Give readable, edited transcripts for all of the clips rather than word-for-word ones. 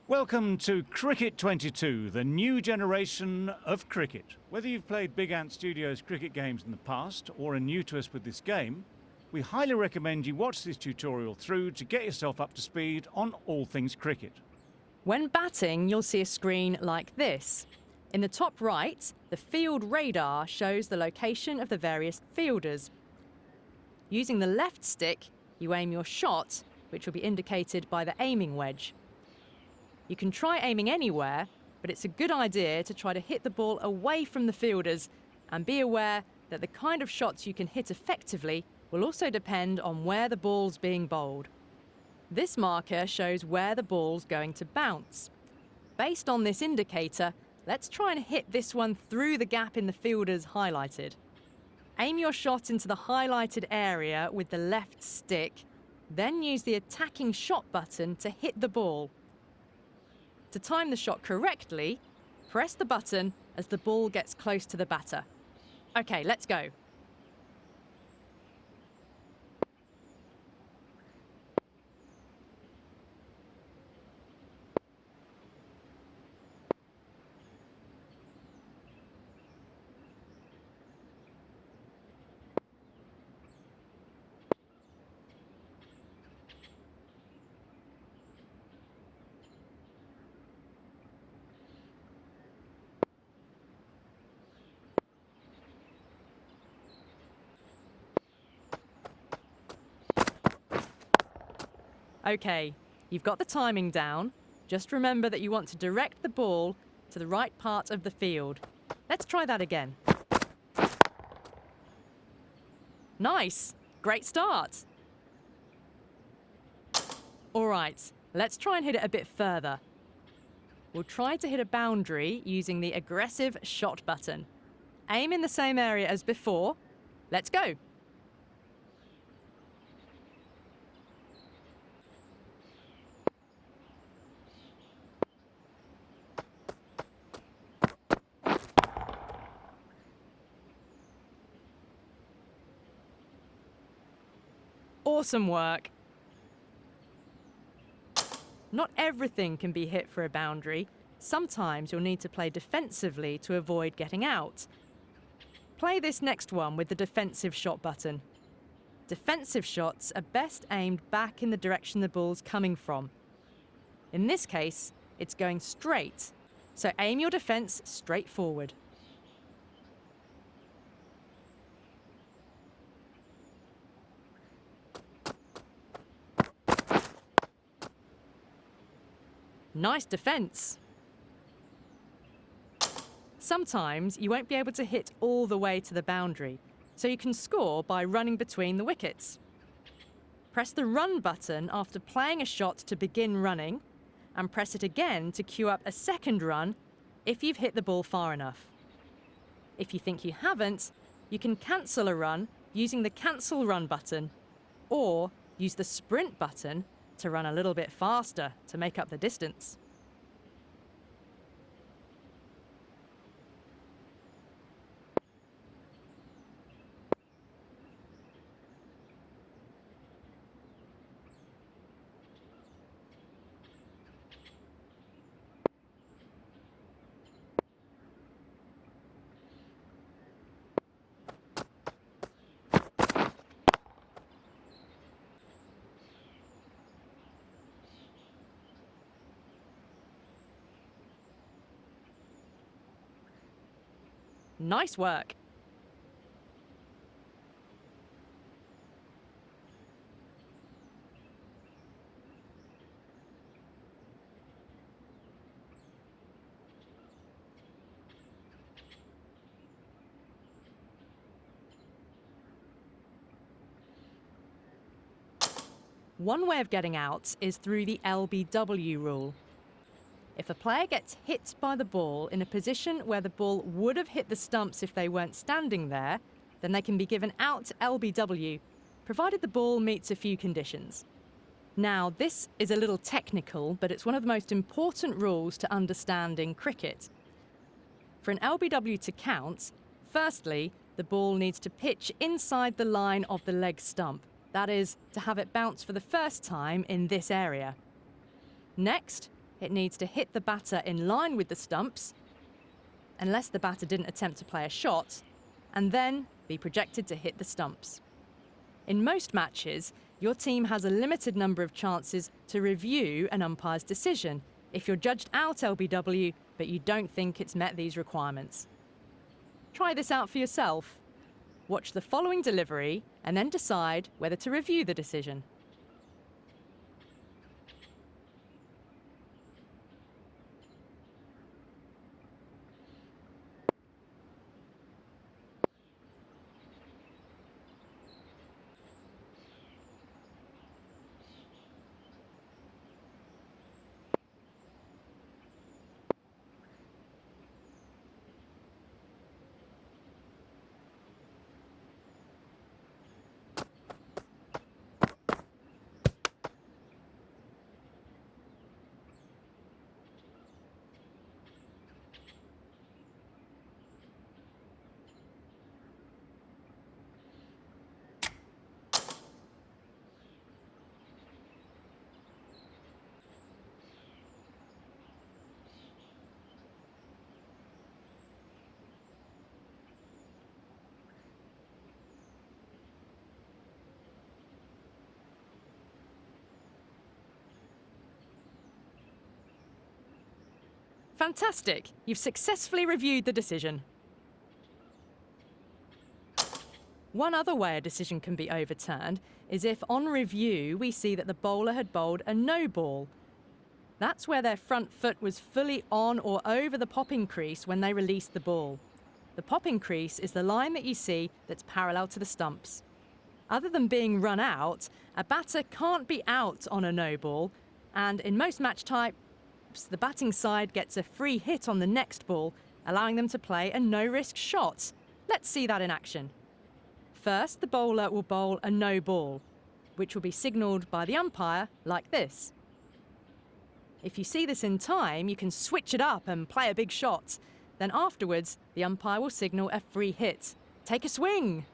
Welcome to Cricket 22, the new generation of cricket. Whether you've played Big Ant Studios cricket games in the past or are new to us with this game, we highly recommend you watch this tutorial through to get yourself up to speed on all things cricket. When batting, you'll see a screen like this. In the top right, the field radar shows the location of the various fielders. Using the left stick, you aim your shot, which will be indicated by the aiming wedge. You can try aiming anywhere, but it's a good idea to try to hit the ball away from the fielders and be aware that the kind of shots you can hit effectively will also depend on where the ball's being bowled. This marker shows where the ball's going to bounce. Based on this indicator, let's try and hit this one through the gap in the fielders highlighted. Aim your shot into the highlighted area with the left stick, then use the attacking shot button to hit the ball. To time the shot correctly, press the button as the ball gets close to the batter. Okay, let's go. Okay, you've got the timing down. Just remember that you want to direct the ball to the right part of the field. Let's try that again. Nice! Great start! All right, let's try and hit it a bit further. We'll try to hit a boundary using the aggressive shot button. Aim in the same area as before. Let's go! Awesome work. Not everything can be hit for a boundary. Sometimes you'll need to play defensively to avoid getting out. Play this next one with the defensive shot button. Defensive shots are best aimed back in the direction the ball's coming from. In this case, it's going straight, so aim your defense straight forward. Nice defense. Sometimes you won't be able to hit all the way to the boundary, so you can score by running between the wickets. Press the run button after playing a shot to begin running, and press it again to queue up a second run if you've hit the ball far enough. If you think you haven't, you can cancel a run using the cancel run button, or use the sprint button to run a little bit faster to make up the distance. Nice work. One way of getting out is through the LBW rule. If a player gets hit by the ball in a position where the ball would have hit the stumps if they weren't standing there, then they can be given out LBW, provided the ball meets a few conditions. Now, this is a little technical, but it's one of the most important rules to understand in cricket. For an LBW to count, firstly, the ball needs to pitch inside the line of the leg stump. That is, to have it bounce for the first time in this area. Next, it needs to hit the batter in line with the stumps, unless the batter didn't attempt to play a shot, and then be projected to hit the stumps. In most matches, your team has a limited number of chances to review an umpire's decision if you're judged out LBW but you don't think it's met these requirements. Try this out for yourself. Watch the following delivery and then decide whether to review the decision. Fantastic! You've successfully reviewed the decision. One other way a decision can be overturned is if on review we see that the bowler had bowled a no ball. That's where their front foot was fully on or over the popping crease when they released the ball. The popping crease is the line that you see that's parallel to the stumps. Other than being run out, a batter can't be out on a no ball, and in most match types, the batting side gets a free hit on the next ball, allowing them to play a no-risk shot. Let's see that in action. First, the bowler will bowl a no ball, which will be signalled by the umpire like this. If you see this in time, you can switch it up and play a big shot. Then afterwards, the umpire will signal a free hit. Take a swing!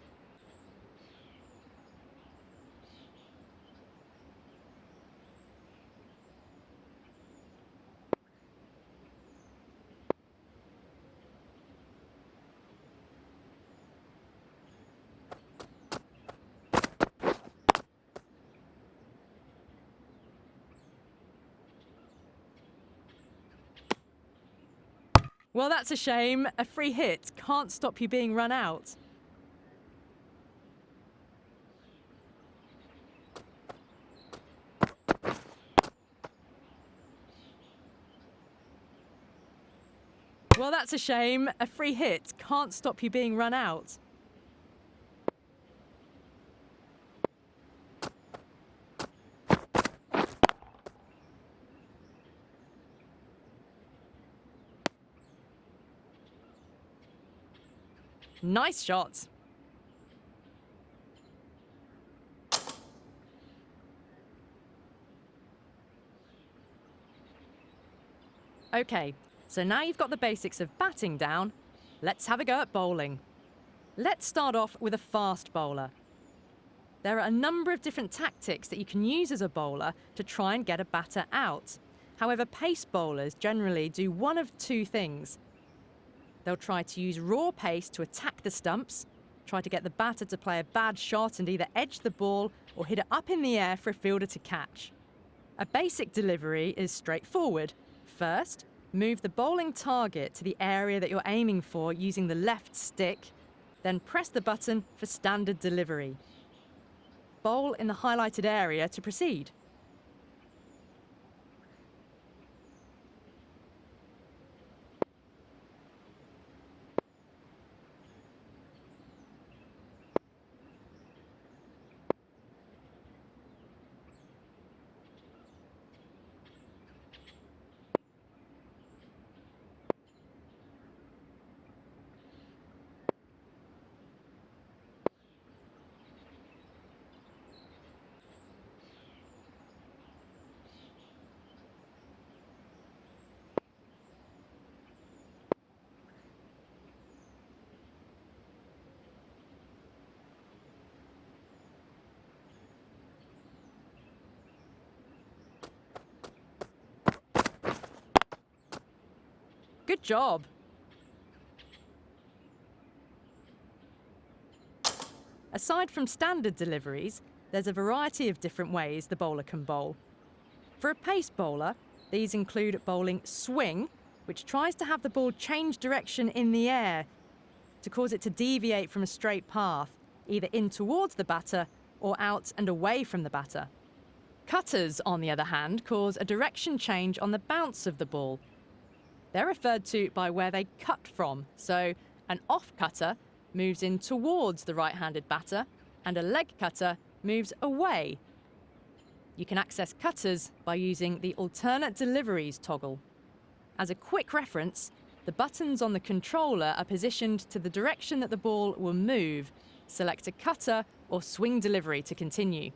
Well, that's a shame. A free hit can't stop you being run out. Well, that's a shame. A free hit can't stop you being run out. Nice shot. Okay, so now you've got the basics of batting down, let's have a go at bowling. Let's start off with a fast bowler. There are a number of different tactics that you can use as a bowler to try and get a batter out. However, pace bowlers generally do one of two things. They'll try to use raw pace to attack the stumps, try to get the batter to play a bad shot and either edge the ball or hit it up in the air for a fielder to catch. A basic delivery is straightforward. First, move the bowling target to the area that you're aiming for using the left stick, then press the button for standard delivery. Bowl in the highlighted area to proceed. Good job. Aside from standard deliveries, there's a variety of different ways the bowler can bowl. For a pace bowler, these include bowling swing, which tries to have the ball change direction in the air to cause it to deviate from a straight path, either in towards the batter or out and away from the batter. Cutters, on the other hand, cause a direction change on the bounce of the ball. They're referred to by where they cut from, so an off cutter moves in towards the right-handed batter and a leg cutter moves away. You can access cutters by using the alternate deliveries toggle. As a quick reference, the buttons on the controller are positioned to the direction that the ball will move. Select a cutter or swing delivery to continue.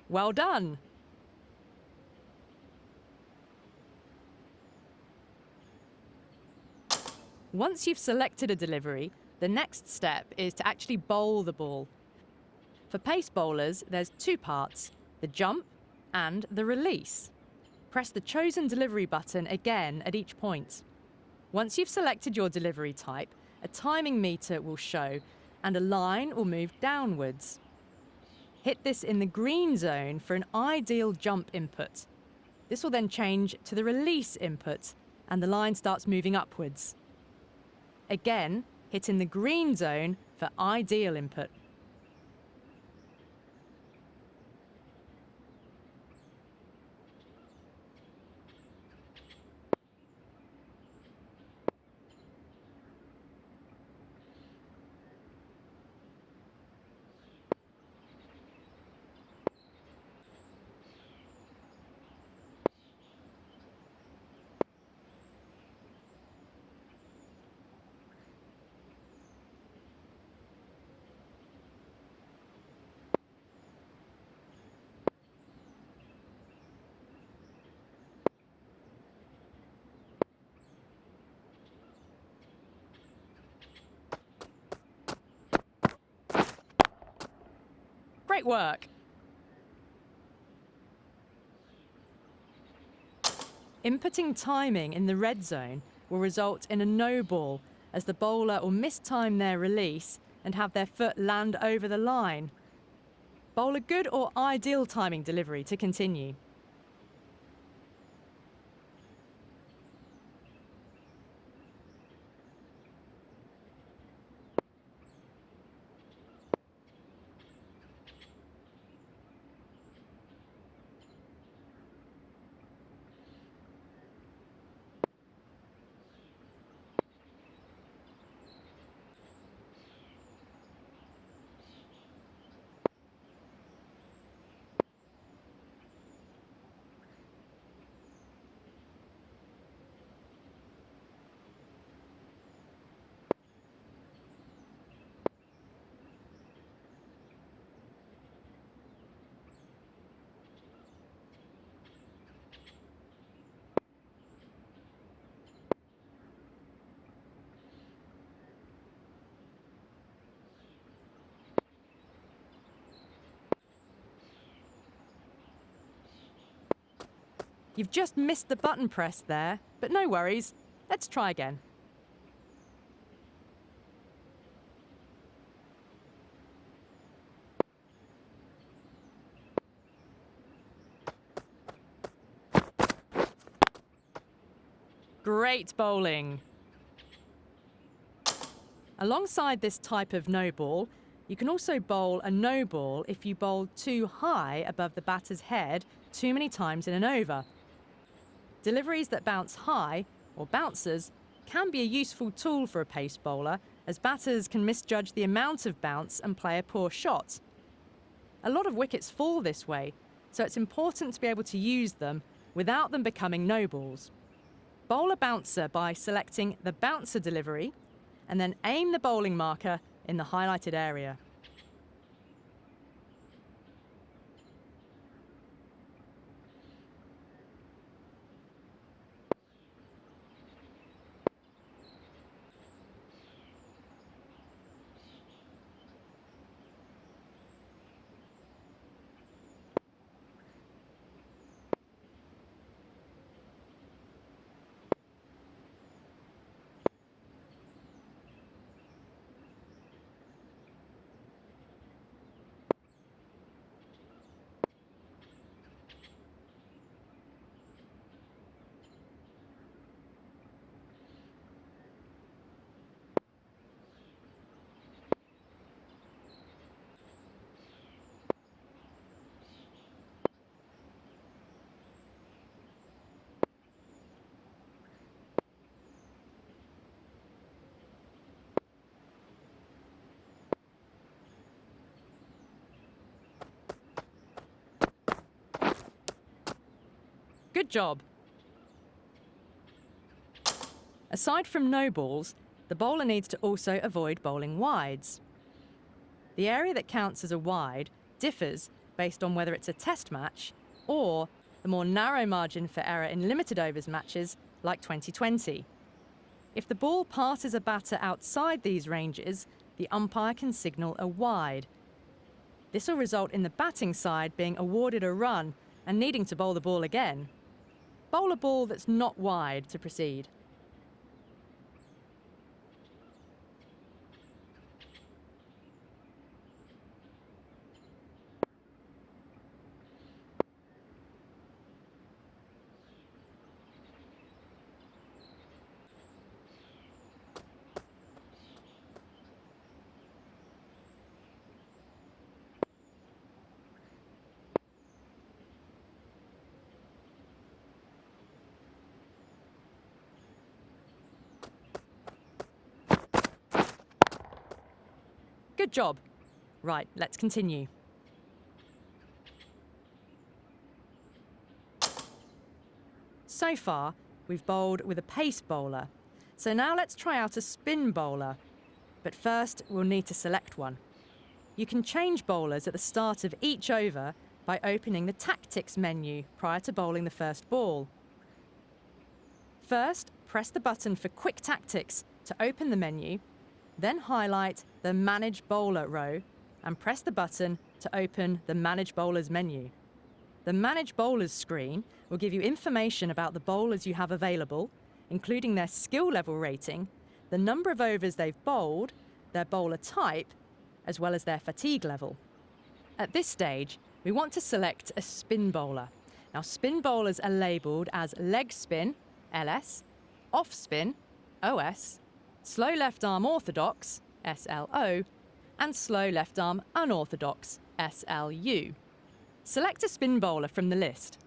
Well done! Once you've selected a delivery, the next step is to actually bowl the ball. For pace bowlers, there's two parts, the jump and the release. Press the chosen delivery button again at each point. Once you've selected your delivery type, a timing meter will show and a line will move downwards. Hit this in the green zone for an ideal jump input. This will then change to the release input and the line starts moving upwards. Again, hit in the green zone for ideal input. Great work! Inputting timing in the red zone will result in a no ball, as the bowler will mistime their release and have their foot land over the line. Bowl a good or ideal timing delivery to continue. You've just missed the button press there, but no worries. Let's try again. Great bowling. Alongside this type of no ball, you can also bowl a no ball if you bowl too high above the batter's head too many times in an over. Deliveries that bounce high, or bouncers, can be a useful tool for a pace bowler, as batters can misjudge the amount of bounce and play a poor shot. A lot of wickets fall this way, so it's important to be able to use them without them becoming no balls. Bowl a bouncer by selecting the bouncer delivery and then aim the bowling marker in the highlighted area. Good job. Aside from no balls, the bowler needs to also avoid bowling wides. The area that counts as a wide differs based on whether it's a test match or the more narrow margin for error in limited overs matches like 2020. If the ball passes a batter outside these ranges, the umpire can signal a wide. This will result in the batting side being awarded a run and needing to bowl the ball again. Bowl a ball that's not wide to proceed. Good job. Right, let's continue. So far, we've bowled with a pace bowler. So now let's try out a spin bowler. But first, we'll need to select one. You can change bowlers at the start of each over by opening the Tactics menu prior to bowling the first ball. First, press the button for Quick Tactics to open the menu, then highlight the Manage Bowler row and press the button to open the Manage Bowlers menu. The Manage Bowlers screen will give you information about the bowlers you have available, including their skill level rating, the number of overs they've bowled, their bowler type, as well as their fatigue level. At this stage, we want to select a spin bowler. Now, spin bowlers are labelled as leg spin, LS, off spin, OS, slow left arm orthodox, SLO, and slow left arm unorthodox, SLU. Select a spin bowler from the list.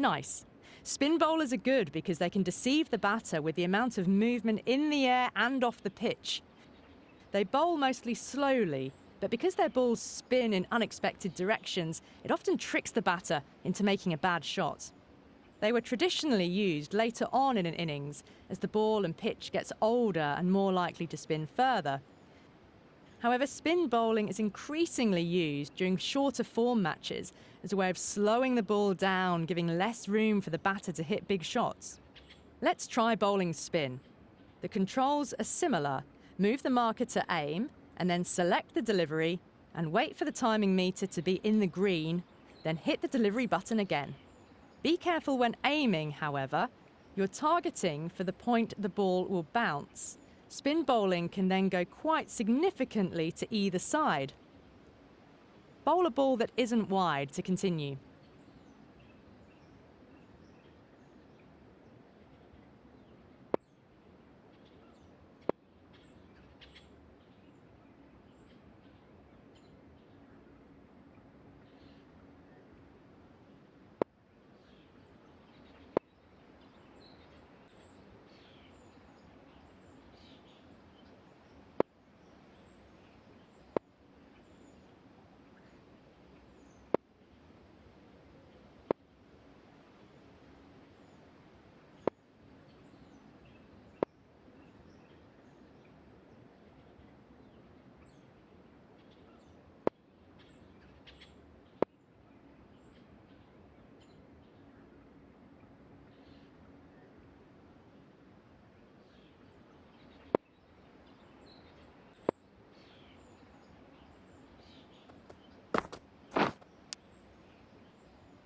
Nice. Spin bowlers are good because they can deceive the batter with the amount of movement in the air and off the pitch. They bowl mostly slowly, but because their balls spin in unexpected directions, it often tricks the batter into making a bad shot. They were traditionally used later on in an innings as the ball and pitch gets older and more likely to spin further. However, spin bowling is increasingly used during shorter form matches as a way of slowing the ball down, giving less room for the batter to hit big shots. Let's try bowling spin. The controls are similar. Move the marker to aim, and then select the delivery, and wait for the timing meter to be in the green, then hit the delivery button again. Be careful when aiming, however. You're targeting for the point the ball will bounce. Spin bowling can then go quite significantly to either side. Bowl a ball that isn't wide to continue.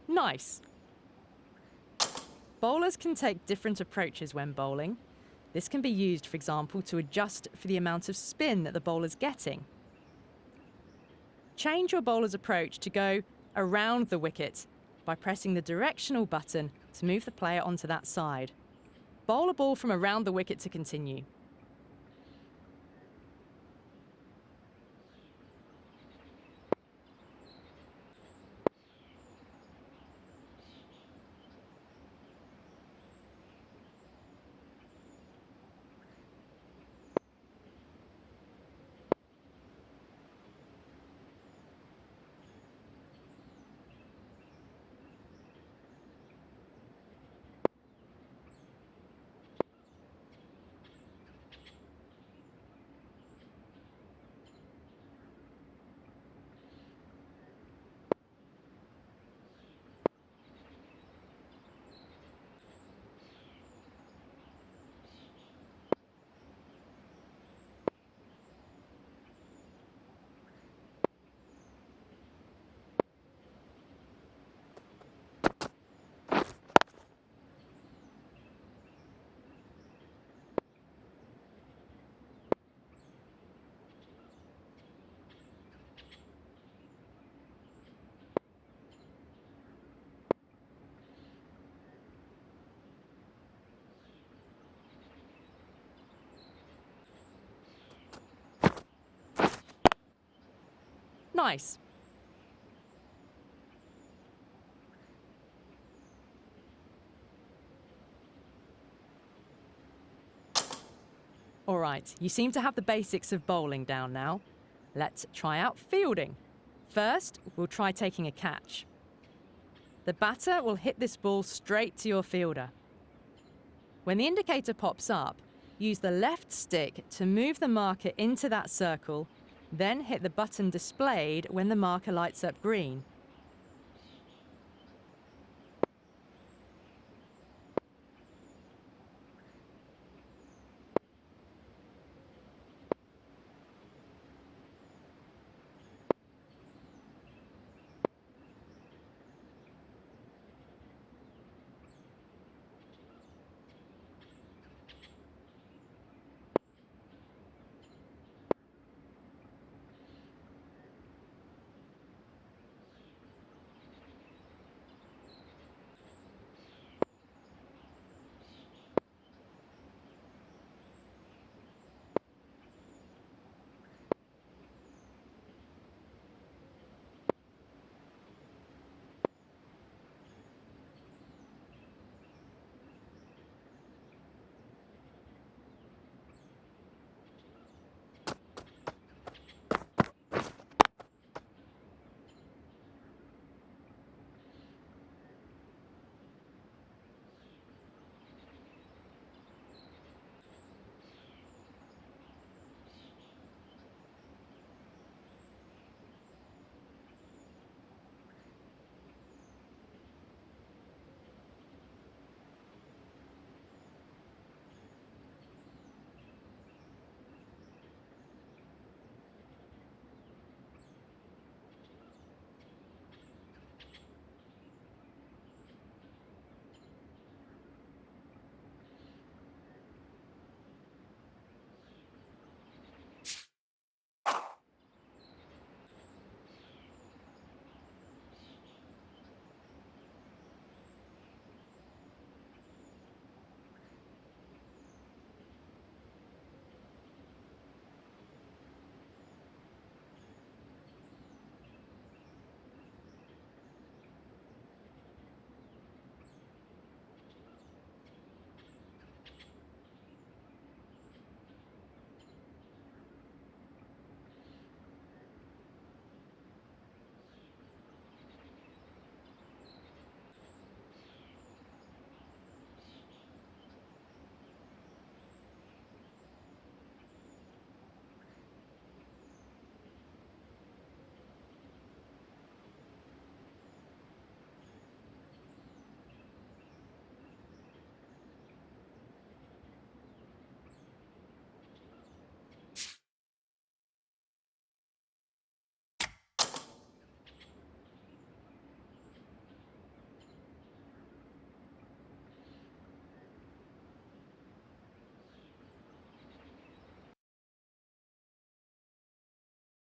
Nice. Bowlers can take different approaches when bowling. This can be used, for example, to adjust for the amount of spin that the bowler's getting. Change your bowler's approach to go around the wicket by pressing the directional button to move the player onto that side. Bowl a ball from around the wicket to continue. Nice. All right, you seem to have the basics of bowling down now. Let's try out fielding. First, we'll try taking a catch. The batter will hit this ball straight to your fielder. When the indicator pops up, use the left stick to move the marker into that circle, then hit the button displayed when the marker lights up green.